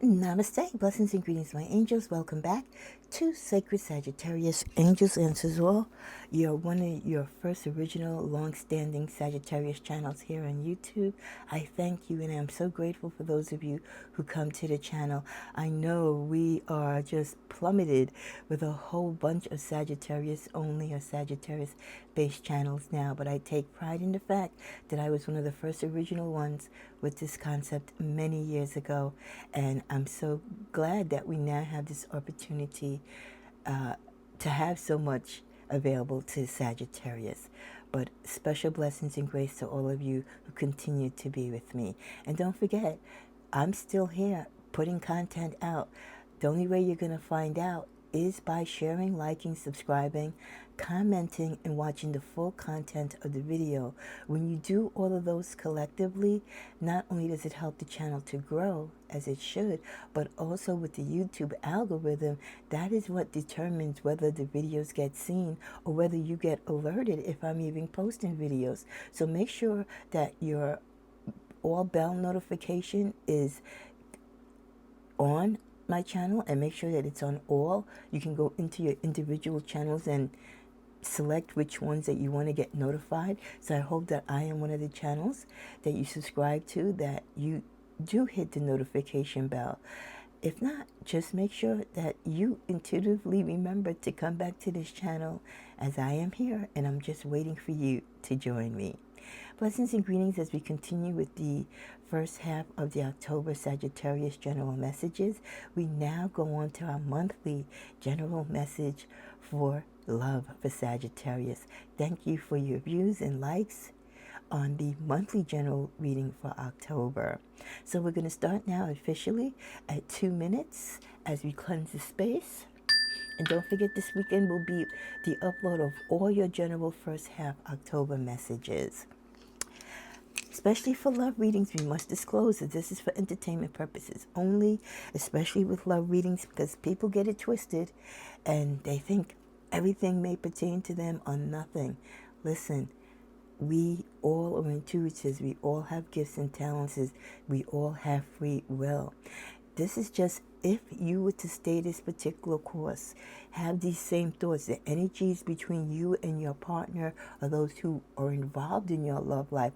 Namaste, blessings and greetings, my angels. Welcome back to Sacred Sagittarius Angels Answers All. You're one of your first original long-standing Sagittarius channels here on YouTube. I thank you, and I'm so grateful for those of you who come to the channel. I know we are just plummeted with a whole bunch of Sagittarius only or Sagittarius based channels now, but I take pride in the fact that I was one of the first original ones with this concept many years ago, and I'm so glad that we now have this opportunity to have so much available to Sagittarius. But special blessings and grace to all of you who continue to be with me. And don't forget, I'm still here putting content out. The only way you're going to find out is by sharing, liking, subscribing, commenting, and watching the full content of the video. When you do all of those collectively, not only does it help the channel to grow, as it should, but also with the YouTube algorithm, that is what determines whether the videos get seen or whether you get alerted if I'm even posting videos. So make sure that your all bell notification is on my channel, and make sure that it's on all. You can go into your individual channels and select which ones that you want to get notified. So I hope that I am one of the channels that you subscribe to, that you do hit the notification bell. If not, just make sure that you intuitively remember to come back to this channel, as I am here and I'm just waiting for you to join me. Blessings and greetings as we continue with the first half of the October Sagittarius general messages. We now go on to our monthly general message for love for Sagittarius. Thank you for your views and likes on the monthly general reading for October. So we're going to start now officially at 2 minutes as we cleanse the space. And don't forget, this weekend will be the upload of all your general first half October messages. Especially for love readings, we must disclose that this is for entertainment purposes only, especially with love readings, because people get it twisted and they think everything may pertain to them or nothing. Listen, we all are intuitives. We all have gifts and talents. We all have free will. This is just if you were to stay this particular course, have these same thoughts, the energies between you and your partner or those who are involved in your love life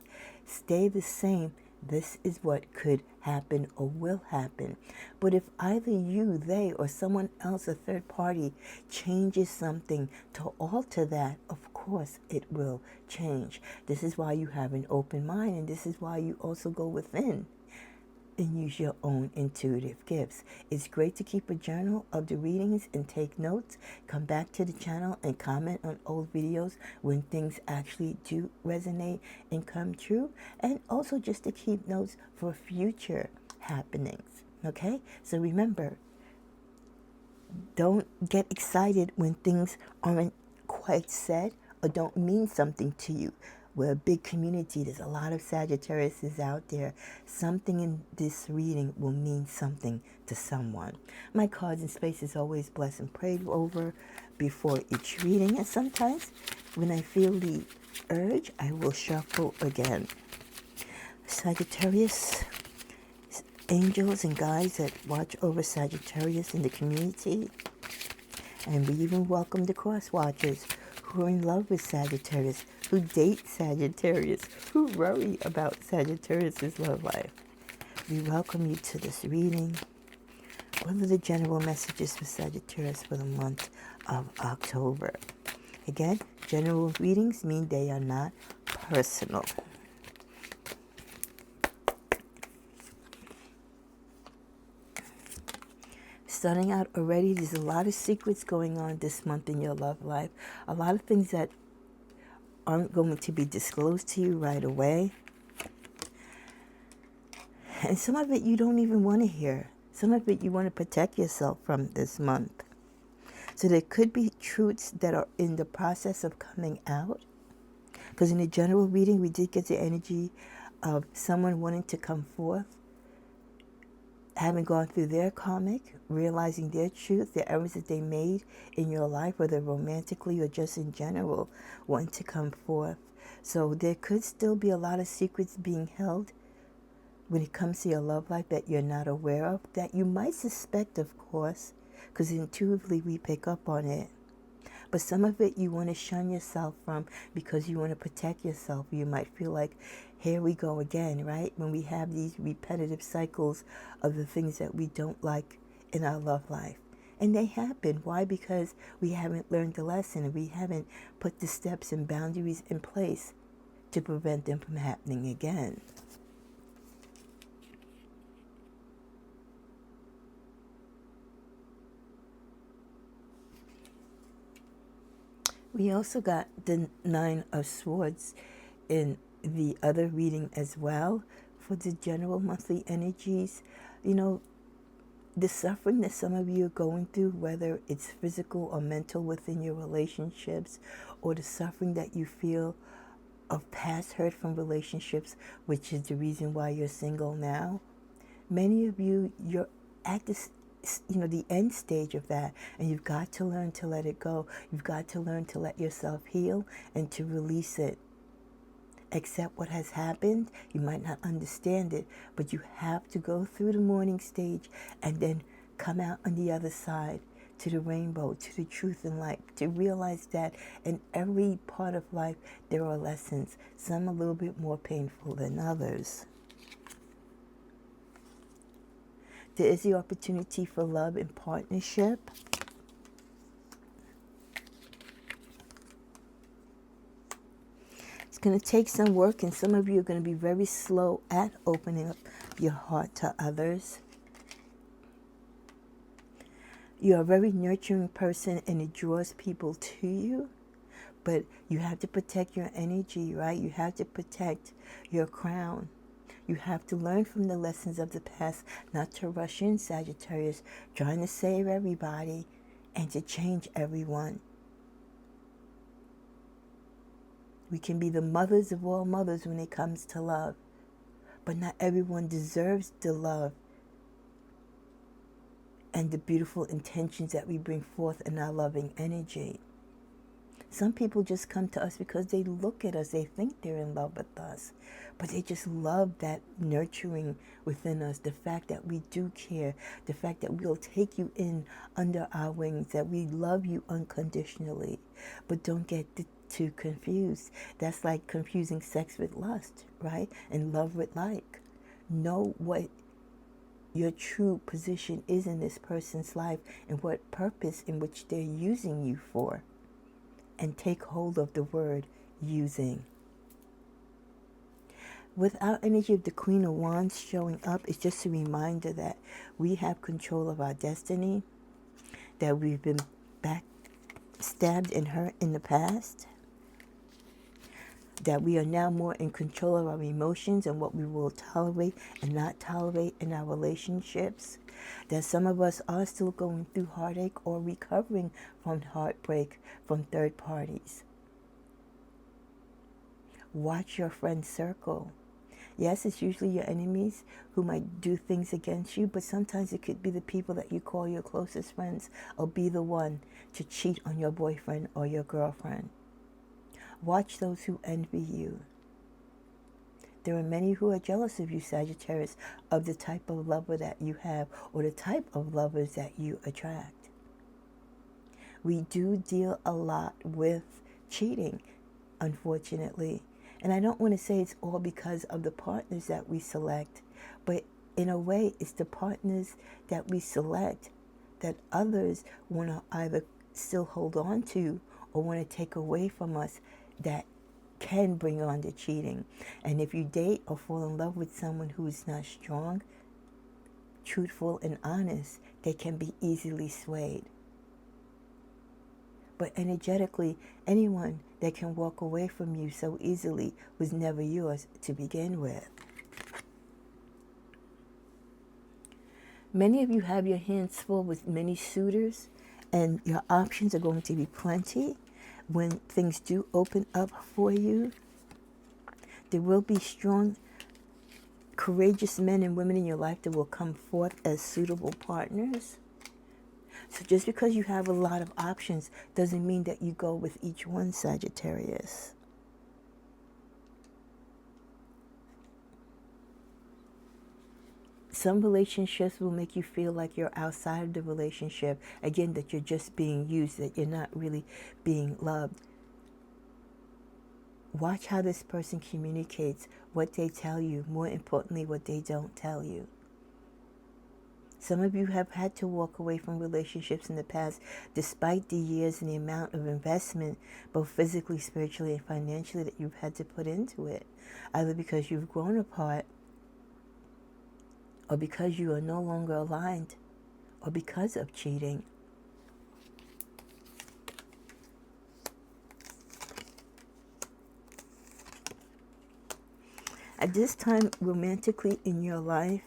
stay the same. This is what could happen or will happen. But if either you, they, or someone else, a third party, changes something to alter that, of course it will change. This is why you have an open mind, and this is why you also go within and use your own intuitive gifts. It's great to keep a journal of the readings and take notes. Come back to the channel and comment on old videos when things actually do resonate and come true. And also just to keep notes for future happenings. Okay? So remember, don't get excited when things aren't quite said or don't mean something to you. We're a big community. There's a lot of Sagittarius out there. Something in this reading will mean something to someone. My cards and space is always blessed and prayed over before each reading. And sometimes when I feel the urge, I will shuffle again. Sagittarius, angels and guides that watch over Sagittarius in the community. And we even welcome the cross watchers who are in love with Sagittarius, who date Sagittarius, who worry about Sagittarius' love life. We welcome you to this reading. What are the general messages for Sagittarius for the month of October? Again, general readings mean they are not personal. Starting out already, there's a lot of secrets going on this month in your love life. A lot of things that aren't going to be disclosed to you right away. And some of it you don't even want to hear. Some of it you want to protect yourself from this month. So there could be truths that are in the process of coming out. Because in the general reading, we did get the energy of someone wanting to come forth, having gone through their karmic, realizing their truth, the errors that they made in your life, whether romantically or just in general, wanting to come forth. So there could still be a lot of secrets being held when it comes to your love life that you're not aware of, that you might suspect, of course, because intuitively we pick up on it. But some of it you want to shun yourself from because you want to protect yourself. You might feel like, here we go again, right? When we have these repetitive cycles of the things that we don't like in our love life. And they happen. Why? Because we haven't learned the lesson. We haven't put the steps and boundaries in place to prevent them from happening again. We also got the Nine of Swords in the other reading as well for the general monthly energies. You know, the suffering that some of you are going through, whether it's physical or mental within your relationships, or the suffering that you feel of past hurt from relationships, which is the reason why you're single now. Many of you, you're at this, the end stage of that, and you've got to learn to let it go. You've got to learn to let yourself heal and to release it. Accept what has happened. You might not understand it, but you have to go through the mourning stage and then come out on the other side to the rainbow, to the truth and light, to realize that in every part of life there are lessons, some a little bit more painful than others. There is the opportunity for love and partnership. It's going to take some work, and some of you are going to be very slow at opening up your heart to others. You're a very nurturing person, and it draws people to you. But you have to protect your energy, right? You have to protect your crown. You have to learn from the lessons of the past, not to rush in, Sagittarius, trying to save everybody and to change everyone. We can be the mothers of all mothers when it comes to love, but not everyone deserves the love and the beautiful intentions that we bring forth in our loving energy. Some people just come to us because they look at us, they think they're in love with us, but they just love that nurturing within us, the fact that we do care, the fact that we'll take you in under our wings, that we love you unconditionally. But don't get too confused. That's like confusing sex with lust, right? And love with like. Know what your true position is in this person's life and what purpose in which they're using you for. And take hold of the word using. With our energy of the Queen of Wands showing up, it's just a reminder that we have control of our destiny, that we've been backstabbed and hurt in the past, that we are now more in control of our emotions and what we will tolerate and not tolerate in our relationships, that some of us are still going through heartache or recovering from heartbreak from third parties. Watch your friend circle. Yes, it's usually your enemies who might do things against you, but sometimes it could be the people that you call your closest friends or be the one to cheat on your boyfriend or your girlfriend. Watch those who envy you. There are many who are jealous of you, Sagittarius, of the type of lover that you have or the type of lovers that you attract. We do deal a lot with cheating, unfortunately. And I don't want to say it's all because of the partners that we select, but in a way, it's the partners that we select that others want to either still hold on to or want to take away from us that can bring on the cheating. And if you date or fall in love with someone who is not strong, truthful, and honest, they can be easily swayed. But energetically, anyone that can walk away from you so easily was never yours to begin with. Many of you have your hands full with many suitors, and your options are going to be plenty. When things do open up for you, there will be strong, courageous men and women in your life that will come forth as suitable partners. So just because you have a lot of options doesn't mean that you go with each one, Sagittarius. Some relationships will make you feel like you're outside of the relationship. Again, that you're just being used, that you're not really being loved. Watch how this person communicates, what they tell you, more importantly, what they don't tell you. Some of you have had to walk away from relationships in the past despite the years and the amount of investment, both physically, spiritually, and financially, that you've had to put into it. Either because you've grown apart, or because you are no longer aligned, or because of cheating. At this time, romantically in your life,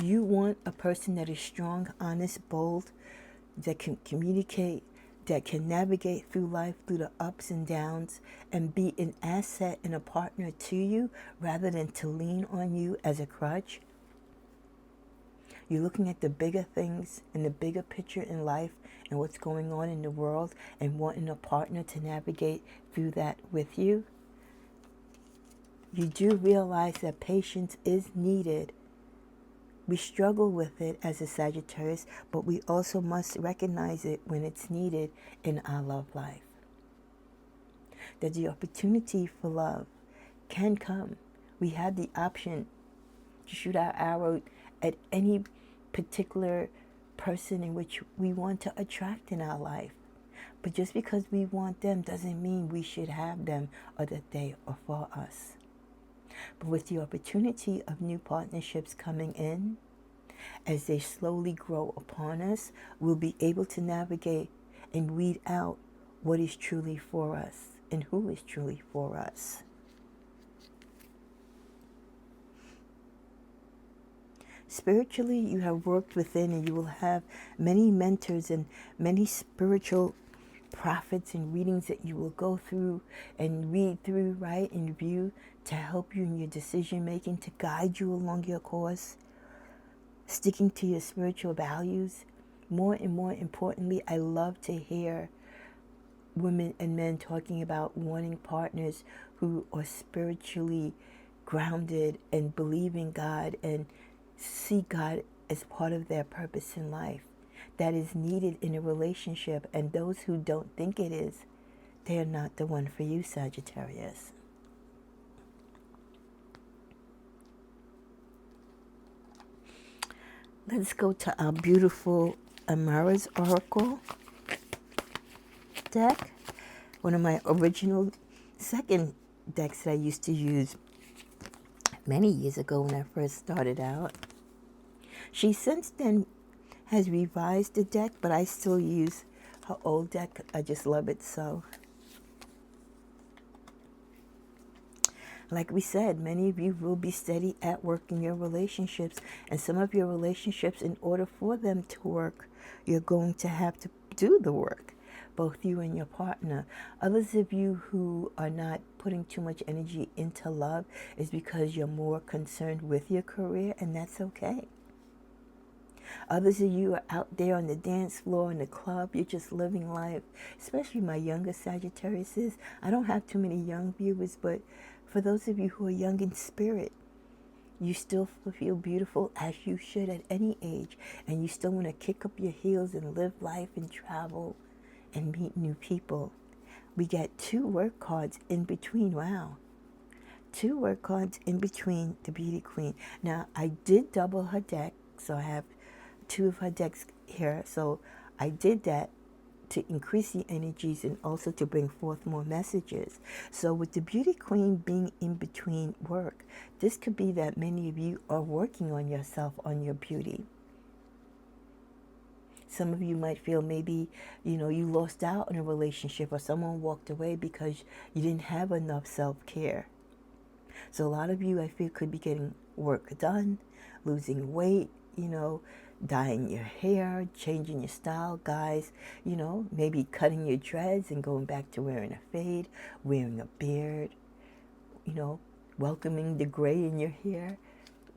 you want a person that is strong, honest, bold, that can communicate, that can navigate through life, through the ups and downs, and be an asset and a partner to you rather than to lean on you as a crutch. You're looking at the bigger things and the bigger picture in life and what's going on in the world and wanting a partner to navigate through that with you. You do realize that patience is needed. We struggle with it as a Sagittarius, but we also must recognize it when it's needed in our love life. That the opportunity for love can come. We have the option to shoot our arrow at any particular person in which we want to attract in our life. But just because we want them doesn't mean we should have them or that they are for us. But with the opportunity of new partnerships coming in, as they slowly grow upon us, we'll be able to navigate and weed out what is truly for us and who is truly for us. Spiritually, you have worked within, and you will have many mentors and many spiritual prophets and readings that you will go through and read through, write, and review to help you in your decision making, to guide you along your course, sticking to your spiritual values. More and more importantly, I love to hear women and men talking about wanting partners who are spiritually grounded and believe in God and see God as part of their purpose in life. That is needed in a relationship, and those who don't think it is, they are not the one for you, Sagittarius. Let's go to our beautiful Amara's Oracle deck. One of my original second decks that I used to use many years ago when I first started out. She since then has revised the deck, but I still use her old deck. I just love it so. Like we said, many of you will be steady at work in your relationships, and some of your relationships, in order for them to work, you're going to have to do the work, both you and your partner. Others of you who are not putting too much energy into love is because you're more concerned with your career, and that's okay. Others of you are out there on the dance floor, in the club, you're just living life, especially my younger Sagittariuses. I don't have too many young viewers, but for those of you who are young in spirit, you still feel beautiful as you should at any age, and you still want to kick up your heels and live life and travel and meet new people. We get 2 work cards in between. Wow. 2 work cards in between the Beauty Queen. Now, I did double her deck, so I have 2 of her decks here. So I did that to increase the energies and also to bring forth more messages. So with the Beauty Queen being in between work, this could be that many of you are working on yourself, on your beauty. Some of you might feel maybe, you lost out in a relationship, or someone walked away because you didn't have enough self-care. So a lot of you, I feel, could be getting work done, losing weight, dyeing your hair, changing your style. Guys, maybe cutting your dreads and going back to wearing a fade, wearing a beard, welcoming the gray in your hair,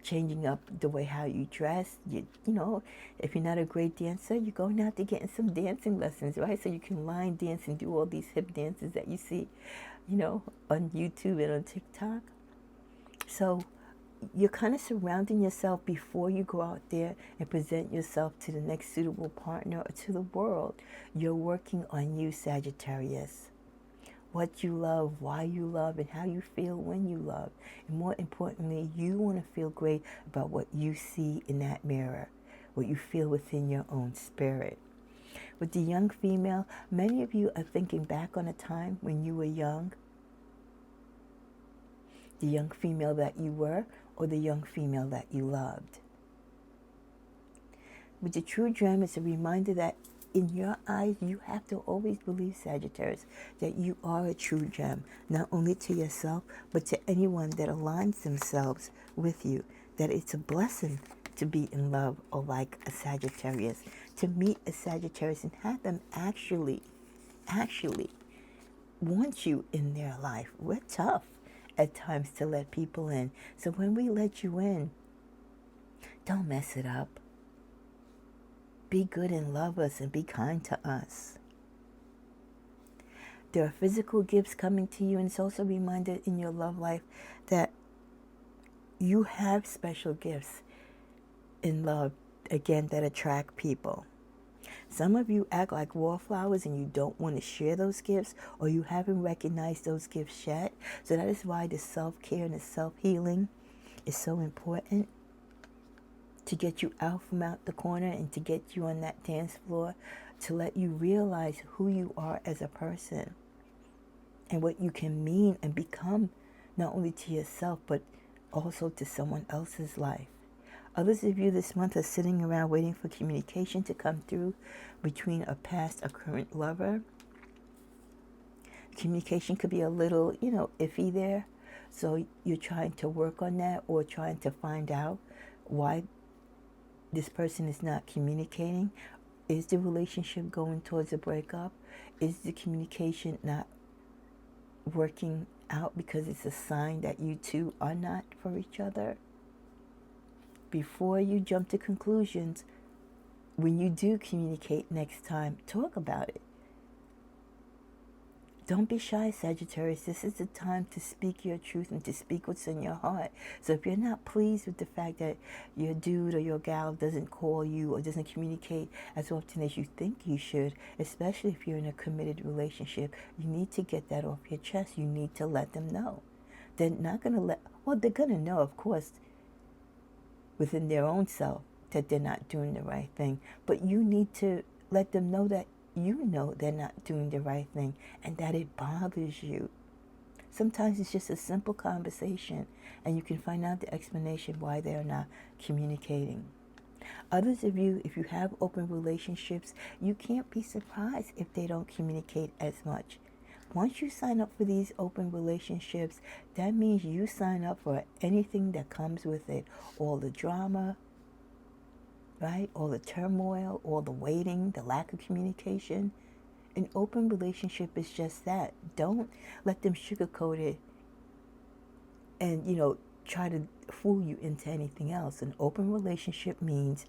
changing up the way how you dress. If you're not a great dancer, you're going out to getting some dancing lessons, right? So you can line dance and do all these hip dances that you see, on YouTube and on TikTok. So you're kind of surrounding yourself before you go out there and present yourself to the next suitable partner or to the world. You're working on you, Sagittarius. What you love, why you love, and how you feel when you love. And more importantly, you want to feel great about what you see in that mirror, what you feel within your own spirit. With the young female, many of you are thinking back on a time when you were young, the young female that you were, or the young female that you loved. With the true gem, it's a reminder that in your eyes, you have to always believe, Sagittarius, that you are a true gem, not only to yourself, but to anyone that aligns themselves with you. That it's a blessing to be in love or like a Sagittarius, to meet a Sagittarius and have them actually want you in their life. We're tough at times to let people in. So when we let you in, don't mess it up. Be good and love us and be kind to us. There are physical gifts coming to you, and it's also a reminder in your love life that you have special gifts in love, again, that attract people. Some of you act like wallflowers and you don't want to share those gifts, or you haven't recognized those gifts yet. So that is why the self-care and the self-healing is so important, to get you out from out the corner and to get you on that dance floor, to let you realize who you are as a person and what you can mean and become, not only to yourself, but also to someone else's life. Others of you this month are sitting around waiting for communication to come through between a past or current lover. Communication could be a little, iffy there. So you're trying to work on that, or trying to find out why this person is not communicating. Is the relationship going towards a breakup? Is the communication not working out because it's a sign that you two are not for each other? Before you jump to conclusions, when you do communicate next time, talk about it. Don't be shy, Sagittarius. This is the time to speak your truth and to speak what's in your heart. So if you're not pleased with the fact that your dude or your gal doesn't call you or doesn't communicate as often as you think you should, especially if you're in a committed relationship, you need to get that off your chest. You need to let them know. They're not going to they're going to know, of course, within their own self, that they're not doing the right thing. But you need to let them know that you know they're not doing the right thing and that it bothers you. Sometimes it's just a simple conversation and you can find out the explanation why they're not communicating. Others of you, if you have open relationships, you can't be surprised if they don't communicate as much. Once you sign up for these open relationships, that means you sign up for anything that comes with it. All the drama, right? All the turmoil, all the waiting, the lack of communication. An open relationship is just that. Don't let them sugarcoat it and, try to fool you into anything else. An open relationship means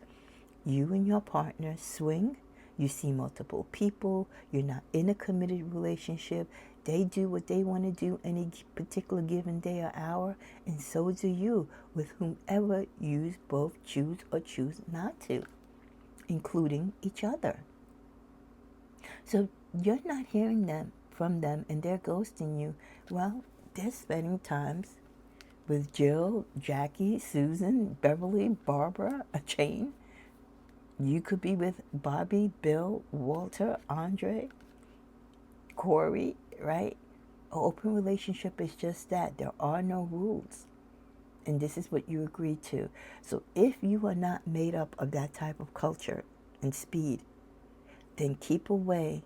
you and your partner swing. You see multiple people. You're not in a committed relationship. They do what they want to do any particular given day or hour, and so do you with whomever you both choose or choose not to, including each other. So you're not hearing from them and they're ghosting you. Well, they're spending times with Jill, Jackie, Susan, Beverly, Barbara, a chain. You could be with Bobby, Bill, Walter, Andre, Corey, right? An open relationship is just that. There are no rules. And this is what you agree to. So if you are not made up of that type of culture and speed, then keep away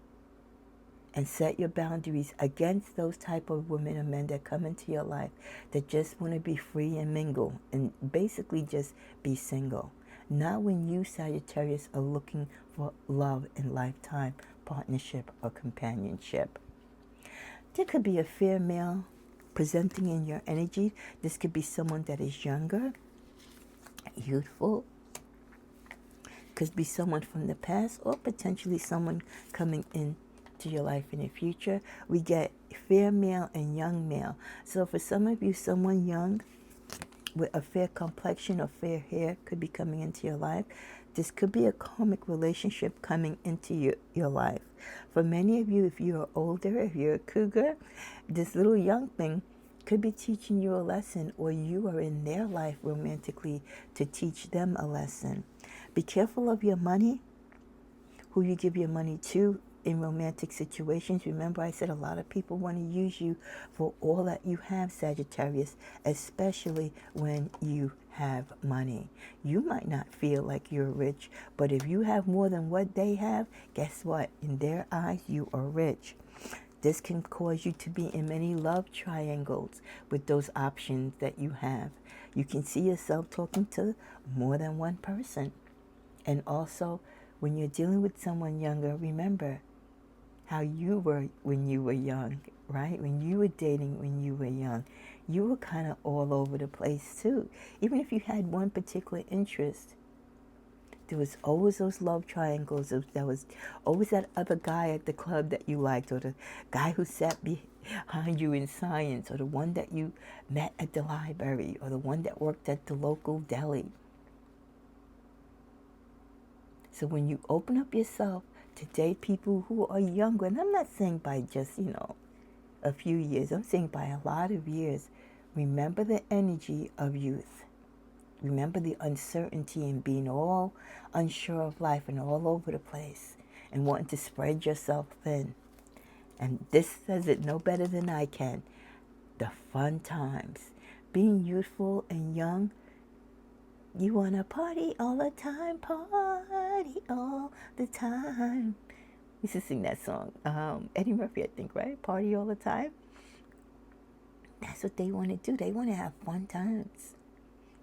and set your boundaries against those type of women or men that come into your life that just want to be free and mingle and basically just be single. Not when you, Sagittarius, are looking for love and lifetime partnership or companionship. There could be a fair male presenting in your energy. This could be someone that is younger, youthful. Could be someone from the past or potentially someone coming in to your life in the future. We get fair male and young male. So for some of you, someone young with a fair complexion or fair hair could be coming into your life. This could be a karmic relationship coming into your life. For many of you, if you're older, if you're a cougar, this little young thing could be teaching you a lesson, or you are in their life romantically to teach them a lesson. Be careful of your money, who you give your money to in romantic situations. Remember, I said a lot of people want to use you for all that you have, Sagittarius, especially when you have money. You might not feel like you're rich, but if you have more than what they have, guess what? In their eyes, you are rich. This can cause you to be in many love triangles with those options that you have. You can see yourself talking to more than one person. And also, when you're dealing with someone younger, remember how you were when you were young, right? When you were dating when you were young, you were kind of all over the place too. Even if you had one particular interest, there was always those love triangles. There was always that other guy at the club that you liked, or the guy who sat behind you in science, or the one that you met at the library, or the one that worked at the local deli. So when you open up yourself to date people who are younger, and I'm not saying by just, a few years, I'm saying by a lot of years, remember the energy of youth. Remember the uncertainty and being all unsure of life and all over the place and wanting to spread yourself thin. And this says it no better than I can. The fun times. Being youthful and young, you want to party all the time, party all the time. We used to sing that song. Eddie Murphy, I think, right? Party all the time. That's what they want to do. They want to have fun times.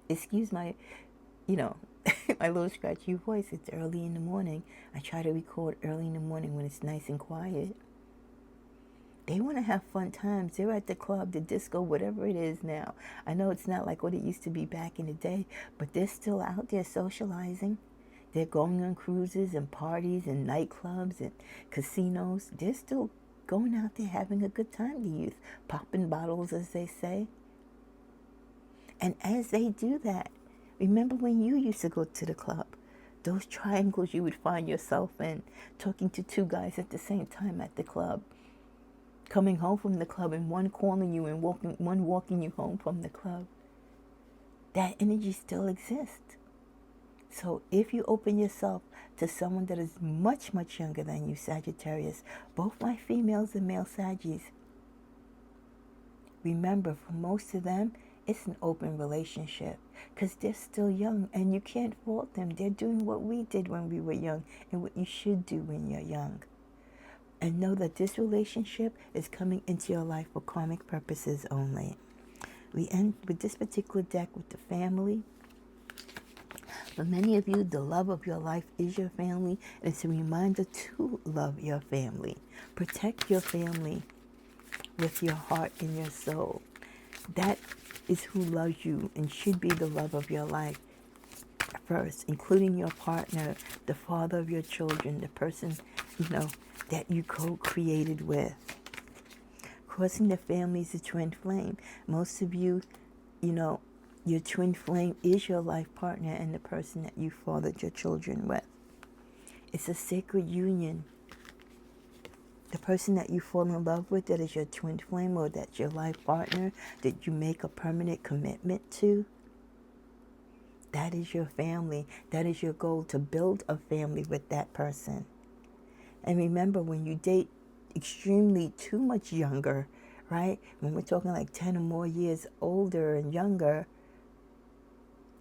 Excuse my, my little scratchy voice. It's early in the morning. I try to record early in the morning when it's nice and quiet. They want to have fun times. They're at the club, the disco, whatever it is now. I know it's not like what it used to be back in the day, but they're still out there socializing. They're going on cruises and parties and nightclubs and casinos. They're still going out there having a good time, the youth, popping bottles, as they say. And as they do that, remember when you used to go to the club? Those triangles you would find yourself in, talking to two guys at the same time at the club. Coming home from the club and one calling you and one walking you home from the club. That energy still exists. So if you open yourself to someone that is much, much younger than you, Sagittarius, both my females and male Sagis, remember, for most of them, it's an open relationship because they're still young and you can't fault them. They're doing what we did when we were young and what you should do when you're young. And know that this relationship is coming into your life for karmic purposes only. We end with this particular deck with the family. For many of you, the love of your life is your family, and it's a reminder to love your family. Protect your family with your heart and your soul. That is who loves you and should be the love of your life first, including your partner, the father of your children, the person, that you co-created with. Crossing the family is a twin flame. Most of you, your twin flame is your life partner and the person that you fathered your children with. It's a sacred union. The person that you fall in love with, that is your twin flame or that's your life partner, that you make a permanent commitment to, that is your family. That is your goal, to build a family with that person. And remember, when you date extremely too much younger, right? When we're talking like 10 or more years older and younger,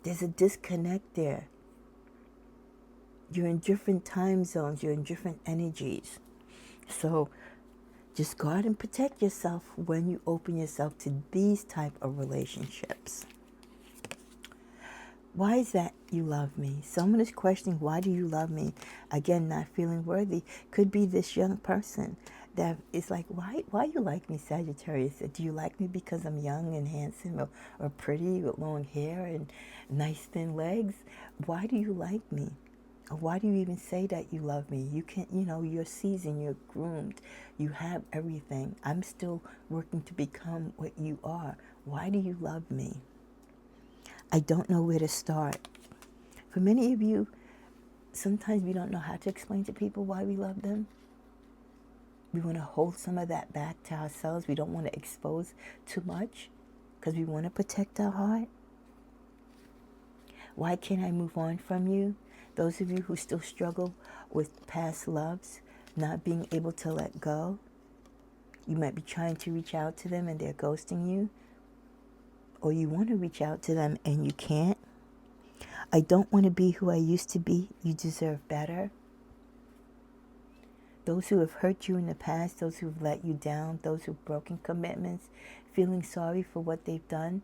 there's a disconnect there. You're in different time zones. You're in different energies. So just guard and protect yourself when you open yourself to these type of relationships. Why is that you love me? Someone is questioning, why do you love me? Again, not feeling worthy. Could be this young person that is like, why you like me, Sagittarius? Do you like me because I'm young and handsome or pretty with long hair and nice thin legs? Why do you like me? Or why do you even say that you love me? You can't, you're seasoned, you're groomed, you have everything. I'm still working to become what you are. Why do you love me? I don't know where to start. For many of you, sometimes we don't know how to explain to people why we love them. We want to hold some of that back to ourselves. We don't want to expose too much because we want to protect our heart. Why can't I move on from you? Those of you who still struggle with past loves, not being able to let go. You might be trying to reach out to them and they're ghosting you. Or you want to reach out to them and you can't. I don't want to be who I used to be. You deserve better. Those who have hurt you in the past, those who have let you down, those who have broken commitments, feeling sorry for what they've done.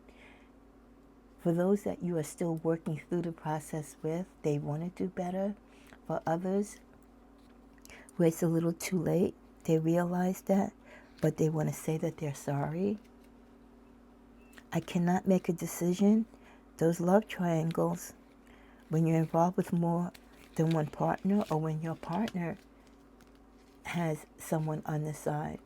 For those that you are still working through the process with, they want to do better. For others, where it's a little too late, they realize that, but they want to say that they're sorry. I cannot make a decision. Those love triangles, when you're involved with more than one partner, or when your partner has someone on the side,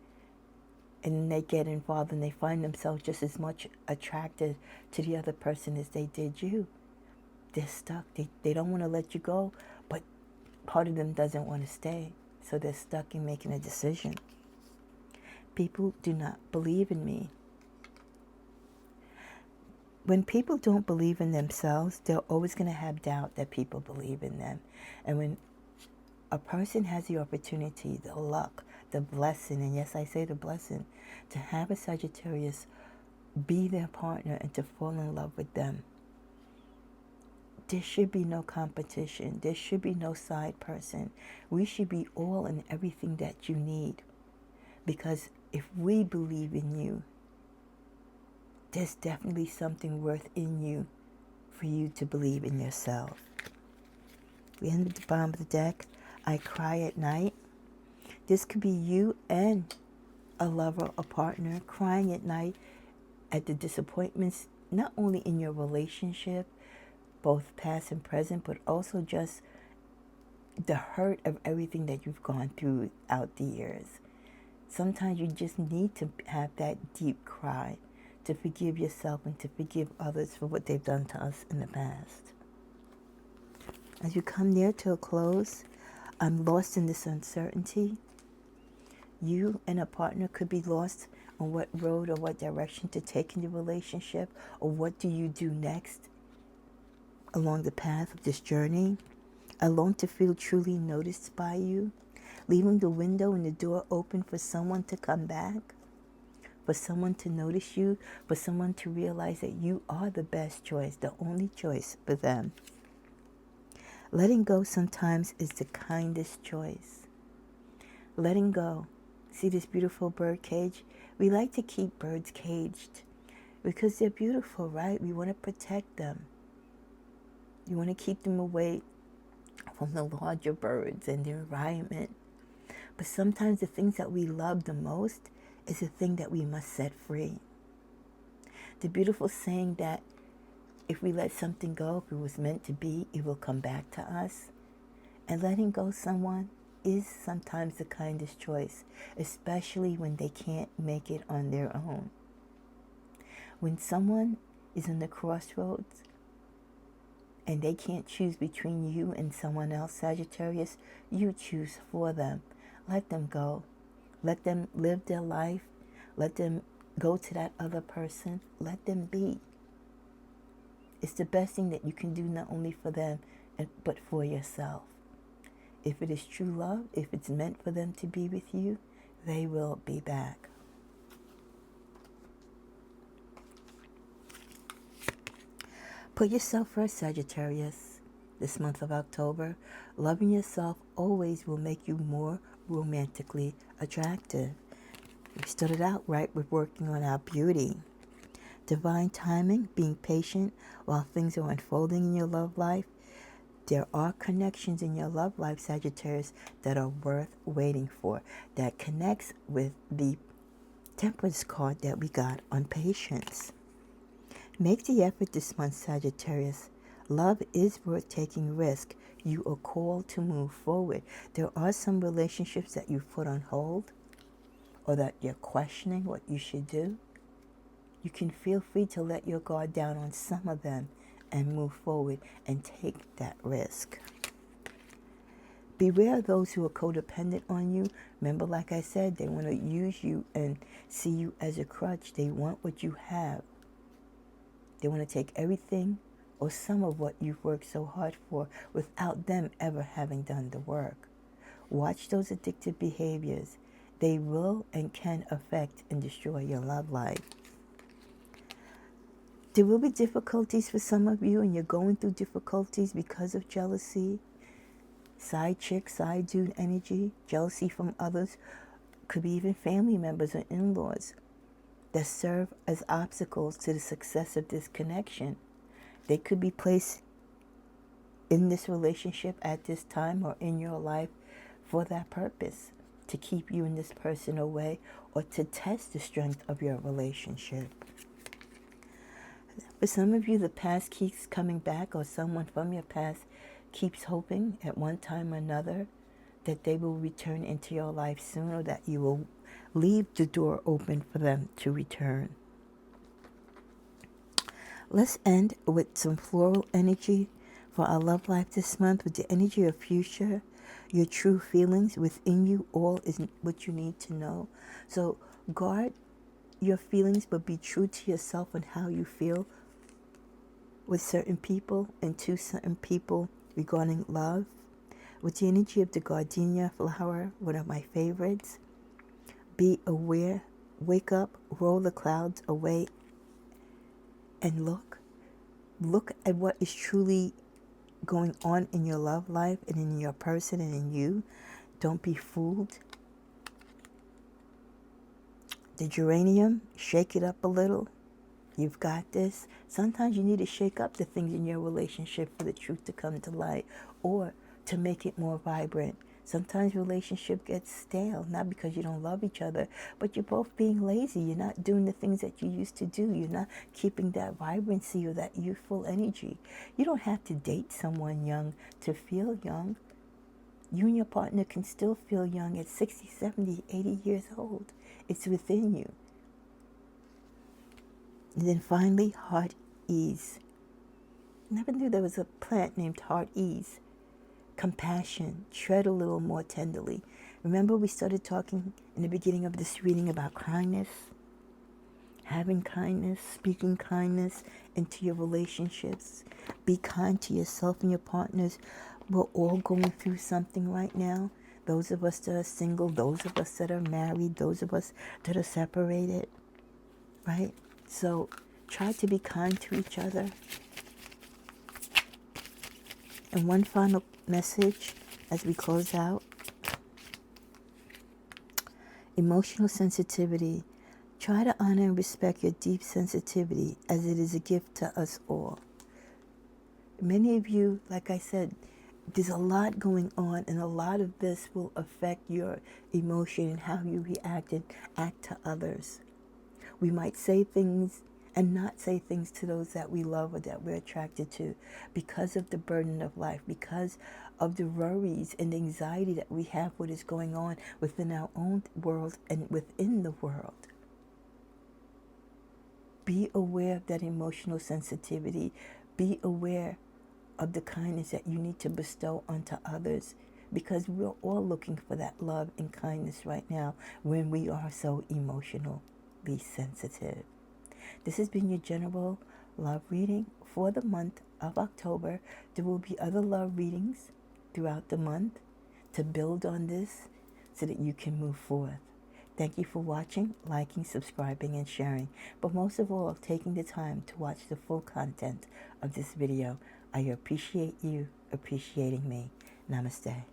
and they get involved and they find themselves just as much attracted to the other person as they did you. They're stuck. They don't want to let you go, but part of them doesn't want to stay. So they're stuck in making a decision. People do not believe in me. When people don't believe in themselves, they're always going to have doubt that people believe in them. And when a person has the opportunity, the luck, the blessing, and yes, I say the blessing, to have a Sagittarius be their partner and to fall in love with them, there should be no competition. There should be no side person. We should be all and everything that you need. Because if we believe in you, there's definitely something worth in you for you to believe in yourself. We end at the bottom of the deck. I cry at night. This could be you and a lover, a partner, crying at night at the disappointments, not only in your relationship, both past and present, but also just the hurt of everything that you've gone through throughout the years. Sometimes you just need to have that deep cry to forgive yourself and to forgive others for what they've done to us in the past. As you come near to a close, I'm lost in this uncertainty. You and a partner could be lost on what road or what direction to take in the relationship, or what do you do next along the path of this journey. I long to feel truly noticed by you, leaving the window and the door open for someone to come back, for someone to notice you, for someone to realize that you are the best choice, the only choice for them. Letting go sometimes is the kindest choice. Letting go. See this beautiful bird cage? We like to keep birds caged because they're beautiful, right? We want to protect them. You want to keep them away from the larger birds and the environment. But sometimes the things that we love the most is the thing that we must set free. The beautiful saying that if we let something go, if it was meant to be, it will come back to us. And letting go someone is sometimes the kindest choice, especially when they can't make it on their own. When someone is in the crossroads and they can't choose between you and someone else, Sagittarius, you choose for them. Let them go. Let them live their life. Let them go to that other person. Let them be. It's the best thing that you can do, not only for them, but for yourself. If it is true love, if it's meant for them to be with you, they will be back. Put yourself first, Sagittarius. This month of October, loving yourself always will make you more romantically attractive. We started out right with working on our beauty. Divine timing, being patient while things are unfolding in your love life. There are connections in your love life, Sagittarius, that are worth waiting for. That connects with the Temperance card that we got on patience. Make the effort this month, Sagittarius. Love is worth taking risk. You are called to move forward. There are some relationships that you've put on hold, or that you're questioning what you should do. You can feel free to let your guard down on some of them and move forward and take that risk. Beware of those who are codependent on you. Remember, like I said, they want to use you and see you as a crutch. They want what you have. They want to take everything or some of what you've worked so hard for without them ever having done the work. Watch those addictive behaviors. They will and can affect and destroy your love life. There will be difficulties for some of you, and you're going through difficulties because of jealousy, side chick, side dude energy, jealousy from others, could be even family members or in-laws that serve as obstacles to the success of this connection. They could be placed in this relationship at this time or in your life for that purpose, to keep you and this person away or to test the strength of your relationship. For some of you, the past keeps coming back, or someone from your past keeps hoping at one time or another that they will return into your life soon, or that you will leave the door open for them to return. Let's end with some floral energy for our love life this month, with the energy of fuchsia. Your true feelings within you all is what you need to know. So guard your feelings, but be true to yourself and how you feel with certain people and to certain people regarding love. With the energy of the gardenia flower, one of my favorites, be aware, wake up, roll the clouds away, and look. Look at what is truly going on in your love life and in your person and in you. Don't be fooled. The geranium, shake it up a little. You've got this. Sometimes you need to shake up the things in your relationship for the truth to come to light, or to make it more vibrant. Sometimes relationship gets stale, not because you don't love each other, but you're both being lazy. You're not doing the things that you used to do. You're not keeping that vibrancy or that youthful energy. You don't have to date someone young to feel young. You and your partner can still feel young at 60, 70, 80 years old. It's within you. And then finally, heart ease. Never knew there was a plant named heart ease. Compassion. Tread a little more tenderly. Remember, we started talking in the beginning of this reading about kindness, having kindness, speaking kindness into your relationships. Be kind to yourself and your partners. We're all going through something right now. Those of us that are single, those of us that are married, those of us that are separated, right? So try to be kind to each other. And one final message as we close out. Emotional sensitivity. Try to honor and respect your deep sensitivity, as it is a gift to us all. Many of you, like I said, there's a lot going on, and a lot of this will affect your emotion and how you react and act to others. We might say things and not say things to those that we love or that we're attracted to, because of the burden of life, because of the worries and anxiety that we have, what is going on within our own world and within the world. Be aware of that emotional sensitivity. Be aware of the kindness that you need to bestow onto others, because we're all looking for that love and kindness right now when we are so emotional. Be sensitive. This has been your general love reading for the month of October. There will be other love readings throughout the month to build on this so that you can move forth. Thank you for watching, liking, subscribing, and sharing, but most of all, taking the time to watch the full content of this video. I appreciate you appreciating me. Namaste.